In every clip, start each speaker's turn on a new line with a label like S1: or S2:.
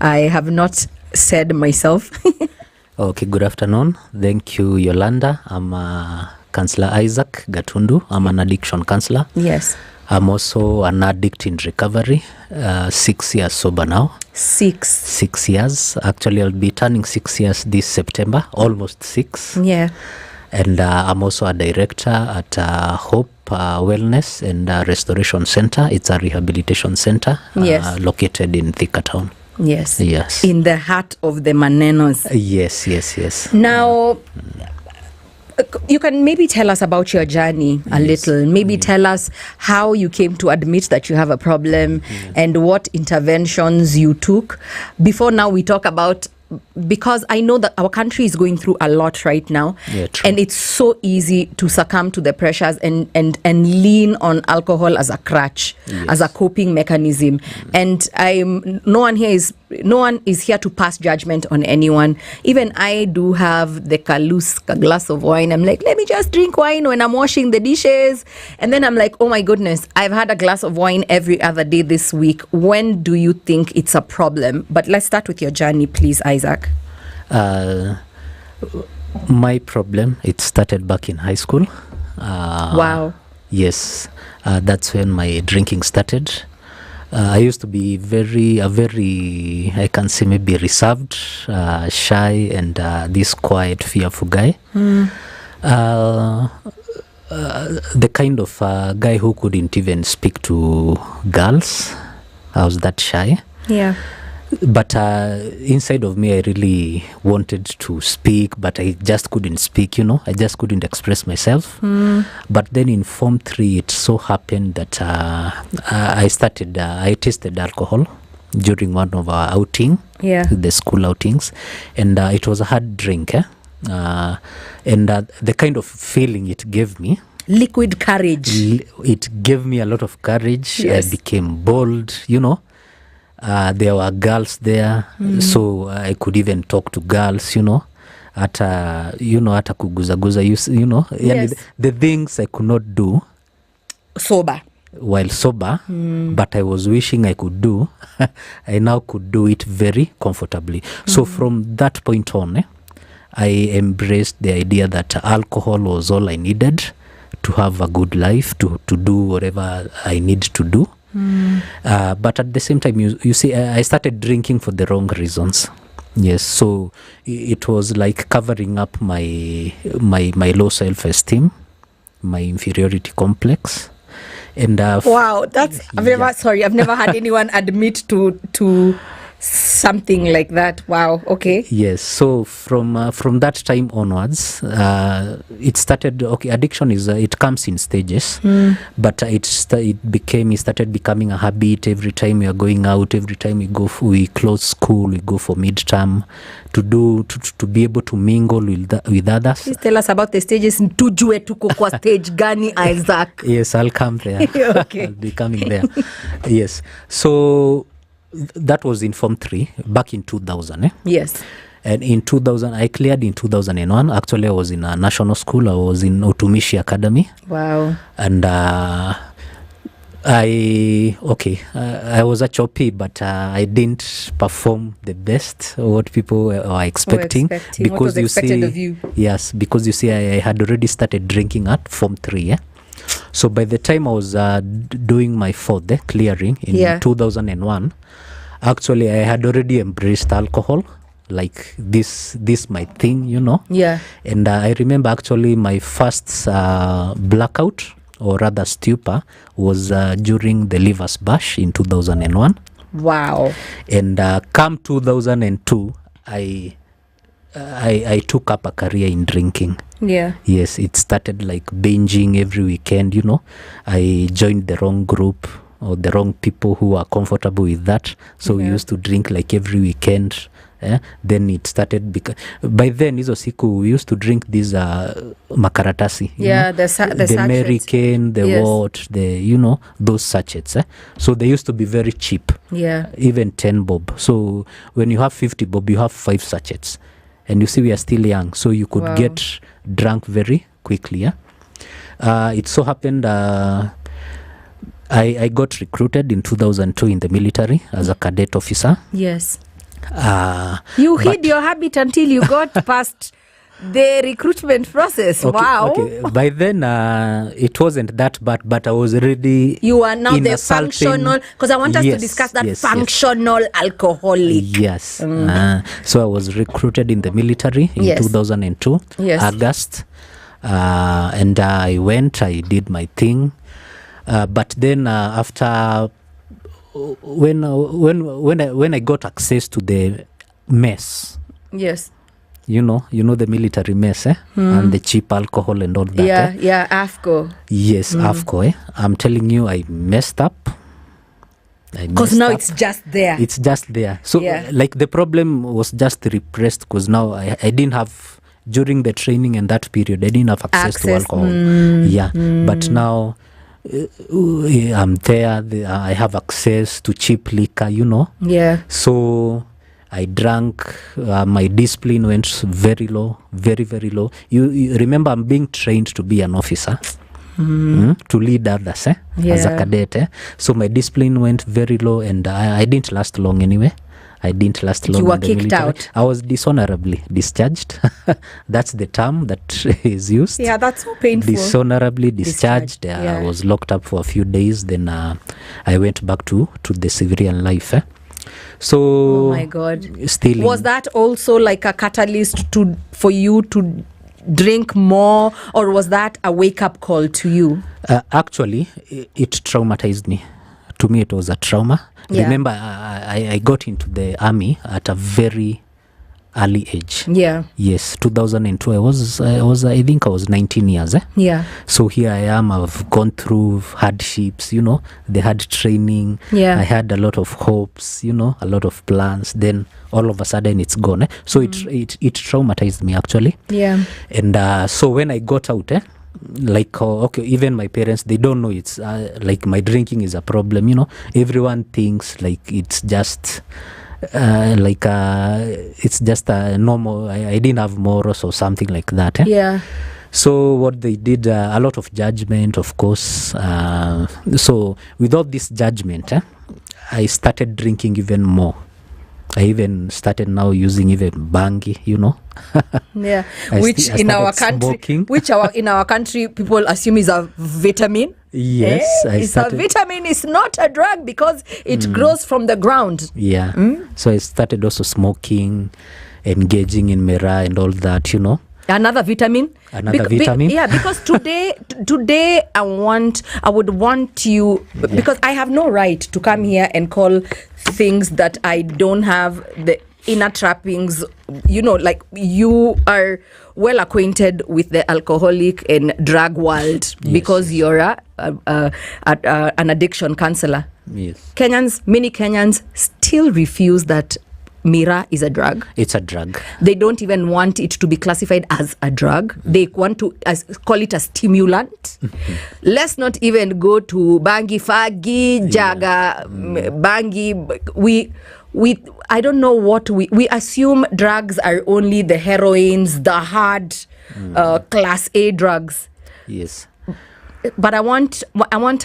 S1: I have not said myself.
S2: Okay, good afternoon. Thank you, Yolanda. I'm Councillor Isaac Gatundu. I'm an addiction counsellor.
S1: Yes.
S2: I'm also an addict in recovery. 6 years sober now.
S1: 6
S2: years. Actually, I'll be turning 6 years this September. Almost 6.
S1: Yeah.
S2: And I'm also a director at Hope Wellness and Restoration Center. It's a rehabilitation center located in Thika Town.
S1: Yes.
S2: Yes.
S1: In the heart of the Manenos.
S2: Yes.
S1: Now, you can maybe tell us about your journey a little. Maybe tell us how you came to admit that you have a problem and what interventions you took. Before now we talk about, because I know that our country is going through a lot right now, and it's so easy to succumb to the pressures and lean on alcohol as a crutch, as a coping mechanism. And no one is here to pass judgment on anyone. Even I do have the a glass of wine. I'm like, let me just drink wine when I'm washing the dishes. And then I'm like, oh my goodness, I've had a glass of wine every other day this week. When do you think it's a problem? But let's start with your journey, please, Isaac.
S2: My problem, it started back in high school.
S1: Wow.
S2: Yes, that's when my drinking started. I used to be very, I can say maybe reserved, shy, and this quiet, fearful guy. The kind of guy who couldn't even speak to girls. I was that shy.
S1: Yeah.
S2: But inside of me, I really wanted to speak, but I just couldn't speak, I just couldn't express myself. But then in Form 3, it so happened that I tasted alcohol during one of our outing, the school outings, and it was a hard drink. And the kind of feeling it gave me,
S1: liquid courage.
S2: It gave me a lot of courage.
S1: Yes.
S2: I became bold, there were girls there, so I could even talk to girls, hata kuguzaguza,
S1: Yes.
S2: the things I could not do
S1: Sober.
S2: while sober, but I was wishing I could do, I now could do it very comfortably. So from that point on, I embraced the idea that alcohol was all I needed to have a good life, to do whatever I need to do. But at the same time, you see, I started drinking for the wrong reasons. Yes, so it was like covering up my low self-esteem, my inferiority complex, and
S1: wow, that's I've never had anyone admit to something like that. Wow. Okay.
S2: Yes. So from that time onwards, it started. Okay, addiction is it comes in stages, but it started becoming a habit. Every time we are going out, every time we close school, we go for midterm to be able to mingle with others.
S1: Please tell us about the stages. Tujue tuko kwa stage gani, Isaac?
S2: Yes, I'll come there.
S1: Okay.
S2: I'll be coming there. Yes. So that was in Form 3 back in 2000.
S1: Yes.
S2: And in 2000, I cleared in 2001. Actually, I was in a national school. I was in Utumishi Academy.
S1: Wow.
S2: And I was a choppy, but I didn't perform the best what people were expecting.
S1: Because what was expected of you?
S2: Yes, because you see, I had already started drinking at Form 3. So by the time I was doing my fourth clearing in 2001, actually I had already embraced alcohol, like this my thing,
S1: Yeah.
S2: And I remember actually my first blackout, or rather stupor, was during the Livers Bash in 2001.
S1: Wow.
S2: And come 2002, I took up a career in drinking.
S1: Yeah.
S2: Yes, it started like binging every weekend, I joined the wrong group or the wrong people who are comfortable with that. So we used to drink like every weekend. Then it started by then hizo siku we used to drink these makaratasi.
S1: The
S2: American, what, those sachets. So they used to be very cheap.
S1: Yeah.
S2: Even 10 bob. So when you have 50 bob, you have 5 sachets. And you see, we are still young, so you could get drunk very quickly. It so happened I got recruited in 2002 in the military as a cadet officer.
S1: Yes. You hid your habit until you got past the recruitment process.
S2: Okay,
S1: Wow.
S2: Okay. By then, it wasn't that bad, but I was already.
S1: You are now
S2: in
S1: the
S2: assaulting-
S1: functional, because I want us to
S2: Yes,
S1: discuss that
S2: yes,
S1: functional alcoholic.
S2: Yes. So I was recruited in the military in
S1: Yes.
S2: 2002,
S1: Yes.
S2: August. And I went, I did my thing. But then after, when I got access to the mess,
S1: Yes.
S2: you know the military mess, and the cheap alcohol and all that.
S1: Yeah, AFCO.
S2: Yes, AFCO. I'm telling you, I messed up.
S1: Because now it's just there.
S2: It's just there. So,
S1: Yeah.
S2: like, the problem was just repressed because now I didn't have, during the training and that period, I didn't have access to alcohol. But now I'm there. I have access to cheap liquor,
S1: Yeah.
S2: So I drank. My discipline went very low, very, very low. You remember, I'm being trained to be an officer. To lead others as a cadet. So my discipline went very low, and I didn't last long anyway. I didn't last long.
S1: You were
S2: in the
S1: kicked
S2: military.
S1: out.
S2: I was dishonorably discharged. That's the term that is used.
S1: Yeah, that's so painful.
S2: Dishonorably discharged.
S1: Yeah.
S2: I was locked up for a few days. Then I went back to the civilian life. So,
S1: Oh my God.
S2: Still,
S1: Was that also like a catalyst for you to drink more, or was that a wake-up call to you?
S2: Actually, it traumatized me. To me, it was a trauma.
S1: Yeah.
S2: Remember, I got into the army at a very early age.
S1: Yeah.
S2: Yes, 2002. I think I was 19 years.
S1: Yeah.
S2: So here I am. I've gone through hardships. The hard training.
S1: Yeah.
S2: I had a lot of hopes. A lot of plans. Then all of a sudden it's gone. So it traumatized me actually.
S1: Yeah.
S2: And so when I got out, okay, even my parents, they don't know it's like my drinking is a problem. Everyone thinks like it's just it's just a normal. I didn't have morals or something like that.
S1: Yeah.
S2: So what they did, a lot of judgment, of course. So without this judgment, I started drinking even more. I even started now using even bangi,
S1: Yeah.
S2: I
S1: Which
S2: I
S1: in our
S2: started
S1: country,
S2: smoking.
S1: in our country, people assume is a vitamin.
S2: Yes, I
S1: It's
S2: started.
S1: a vitamin. It's not a drug because it grows from the ground.
S2: Yeah. So I started also smoking, engaging in Mera and all that,
S1: Another vitamin.
S2: Another vitamin.
S1: Yeah, because today I would want you, because I have no right to come here and call things that I don't have the inner trappings. Like you are well acquainted with the alcoholic and drug world because you're an addiction counselor.
S2: Yes.
S1: Many Kenyans still refuse that Mira is a drug.
S2: It's a drug.
S1: They don't even want it to be classified as a drug. They want to call it a stimulant. Let's not even go to bangi, fagi, jaga, bangi. We I don't know what we assume drugs are only the heroines, the hard class A drugs.
S2: Yes.
S1: But I want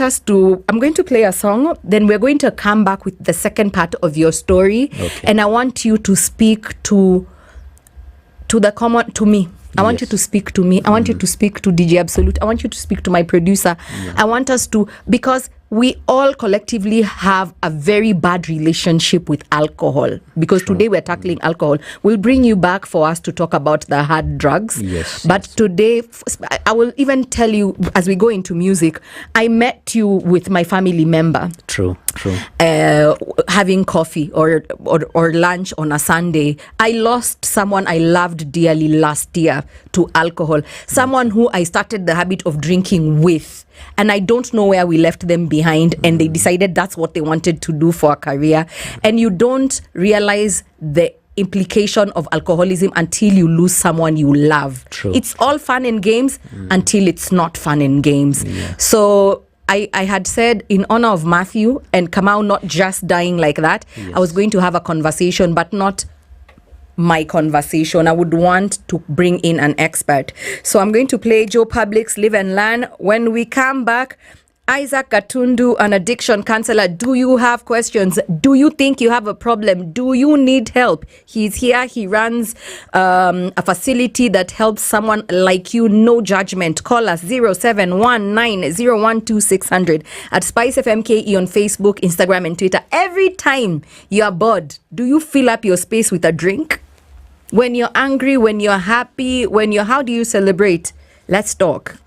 S1: us to, I'm going to play a song, then we're going to come back with the second part of your story.
S2: Okay.
S1: And I want you to speak to me. I want you to speak to me. I want you to speak to DJ Absolute. I want you to speak to my producer. I want us to, because we all collectively have a very bad relationship with alcohol, because today we're tackling alcohol. We'll bring you back for us to talk about the hard drugs.
S2: Yes.
S1: But today, I will even tell you, as we go into music, I met you with my family member.
S2: True.
S1: Having coffee or lunch on a Sunday. I lost someone I loved dearly last year to alcohol. Someone who I started the habit of drinking with. And I don't know where we left them behind, and they decided that's what they wanted to do for a career. And you don't realize the implication of alcoholism until you lose someone you love.
S2: True.
S1: It's all fun and games until it's not fun and games.
S2: Yeah.
S1: So I had said, in honor of Matthew and Kamau not just dying like that, I was going to have a conversation, but not my conversation. I would want to bring in an expert. So I'm going to play Joe Public's Live and Learn. When we come back, Isaac Katundu, an addiction counselor. Do you have questions? Do you think you have a problem? Do you need help? He's here. He runs a facility that helps someone like you. No judgment. Call us 0719012600 at SpiceFMKE on Facebook, Instagram, and Twitter. Every time you are bored, do you fill up your space with a drink? When you're angry, when you're happy, how do you celebrate? Let's talk.